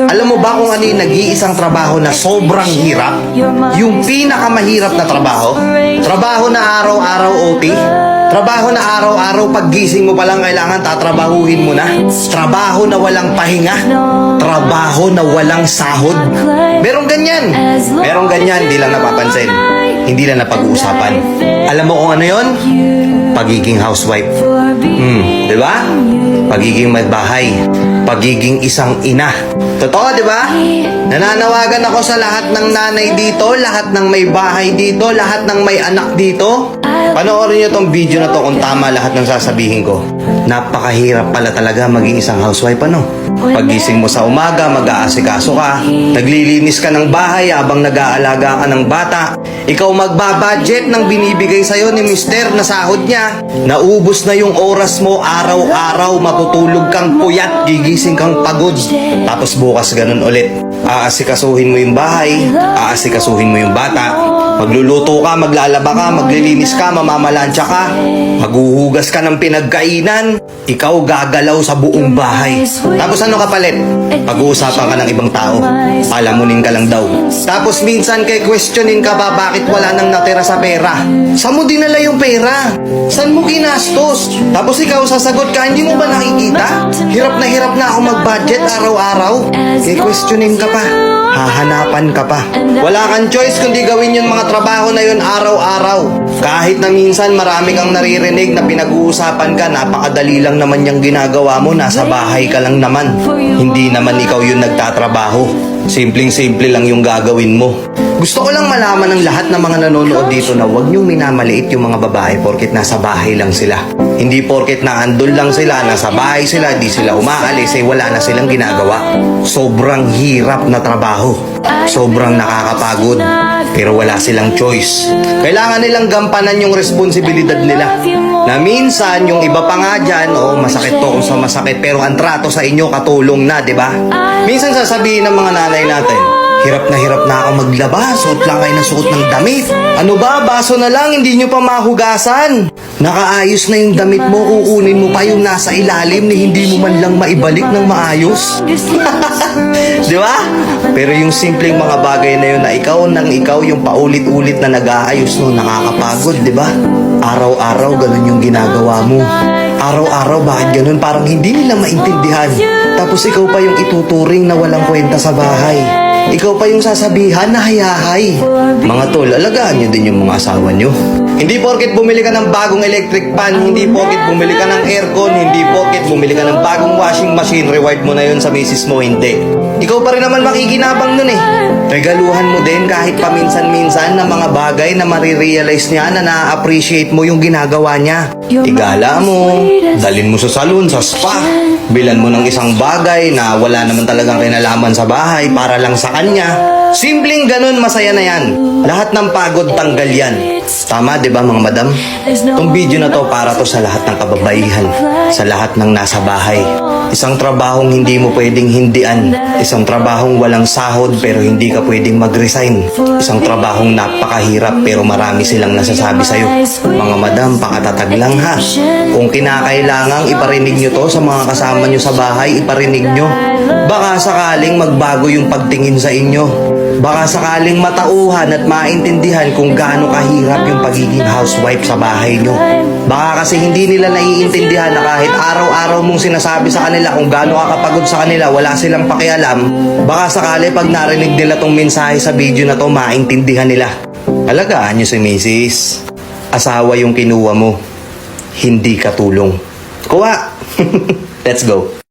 Alam mo ba kung ano yung nag-iisang trabaho na sobrang hirap? Yung pinakamahirap na trabaho? Trabaho na araw-araw OT? Trabaho na araw-araw paggising mo pa lang kailangan tatrabahuhin mo na? Trabaho na walang pahinga? Trabaho na walang sahod? Merong ganyan. Merong ganyan, di lang napapansin. Hindi lang napag-uusapan. Alam mo kung ano yon? Pagiging housewife. Di ba? Pagiging magbahay. Pagiging isang ina. Totoo, di ba? Nananawagan ako sa lahat ng nanay dito, lahat ng may bahay dito, lahat ng may anak dito. Panoorin nyo tong video na to kung tama lahat ng sasabihin ko. Napakahirap pala talaga maging isang housewife, ano? Pagising mo sa umaga, mag-aasikaso ka, naglilinis ka ng bahay habang nag-aalaga ka ng bata, ikaw magbabudget ng binibigay sa'yo ni mister na sahod niya. Naubos na yung oras mo araw-araw, matutulog kang puyat, gigising kang pagod. Tapos bukas ganun ulit. Aasikasuhin mo yung bahay, aasikasuhin mo yung bata, magluluto ka, maglalaba ka, maglilinis ka, mamamalansya ka, maghuhugas ka ng pinagkainan, ikaw gagalaw sa buong bahay. Tapos ano kapalit? Pag-uusapan ka ng ibang tao, palamunin ka lang daw. Tapos minsan kay questionin ka pa bakit wala nang natira sa pera. Saan mo dinala yung pera? Saan mo ginastos? Tapos ikaw sasagot ka, hindi mo ba nakikita? Hirap na ako mag-budget araw-araw. Kay questionin ka pa, hahanapan ka pa. Wala kang choice kundi gawin yung mga trabaho na yun araw-araw. Kahit na minsan marami kang naririnig na pinag-uusapan ka, napakadali lang naman yung ginagawa mo, nasa bahay ka lang naman. Hindi naman ikaw yung nagtatrabaho. Simpleng-simple lang yung gagawin mo. Gusto ko lang malaman ng lahat ng mga nanonood dito na huwag niyong minamaliit yung mga babae porket nasa bahay lang sila. Hindi porket na andun lang sila, nasa bahay sila, di sila umaalis, wala na silang ginagawa. Sobrang hirap na trabaho. Sobrang nakakapagod. Pero wala silang choice. Kailangan nilang gampanan yung responsibilidad nila. Na minsan, yung iba pa nga dyan, masakit to kung sa masakit, pero ang trato sa inyo katulong na, di ba? Minsan sasabihin ng mga nanay natin, hirap na ako maglaba, suot lang kayo ng suot ng damit. Ano ba, baso na lang, hindi nyo pa mahugasan. Nakaayos na yung damit mo, kukunin mo pa yung nasa ilalim ni hindi mo man lang maibalik ng maayos. Di ba? Pero yung simpleng mga bagay na yun na ikaw nang ikaw yung paulit-ulit na nag-aayos no, nakakapagod, di ba? Araw-araw ganun yung ginagawa mo. Araw-araw bakit ganun? Parang hindi nila maintindihan. Tapos ikaw pa yung ituturing na walang kwenta sa bahay. Ikaw pa yung sasabihan na hayahay. Mga tol, alagaan nyo din yung mga asawa nyo. Hindi porket bumili ka ng bagong electric fan, hindi porket bumili ka ng aircon, hindi porket bumili ka ng bagong washing machine, reward mo na yun sa misis mo, hindi. Ikaw pa rin naman makikinabang nun eh. Regaluhan mo din kahit paminsan-minsan na mga bagay na marirealize niya na na-appreciate mo yung ginagawa niya. Igala mo, dalin mo sa salon, sa spa, bilan mo ng isang bagay na wala naman talagang kinalaman sa bahay para lang sa kanya. Simpleng ganun, masaya na yan. Lahat ng pagod, tanggal yan. Tama, di ba mga madam? Itong video na to para to sa lahat ng kababaihan, sa lahat ng nasa bahay. Isang trabahong hindi mo pwedeng hindian. Isang trabahong walang sahod pero hindi ka pwedeng mag-resign. Isang trabahong napakahirap pero marami silang nasasabi sa'yo. Mga madam, pakatatag lang ha. Kung kinakailangang iparinig nyo to sa mga kasama nyo sa bahay, iparinig nyo. Baka sakaling magbago yung pagtingin sa inyo. Baka sakaling matauhan at maintindihan kung gaano kahirap yung pagiging housewife sa bahay nyo. Baka kasi hindi nila naiintindihan na kahit araw-araw mong sinasabi sa kanila kung gaano kakapagod sa kanila, wala silang pakialam. Baka sakali pag narinig nila tong mensahe sa video na to, maintindihan nila. Alagaan nyo si Mrs. Asawa yung kinuha mo, hindi katulong. Kuha! Let's go!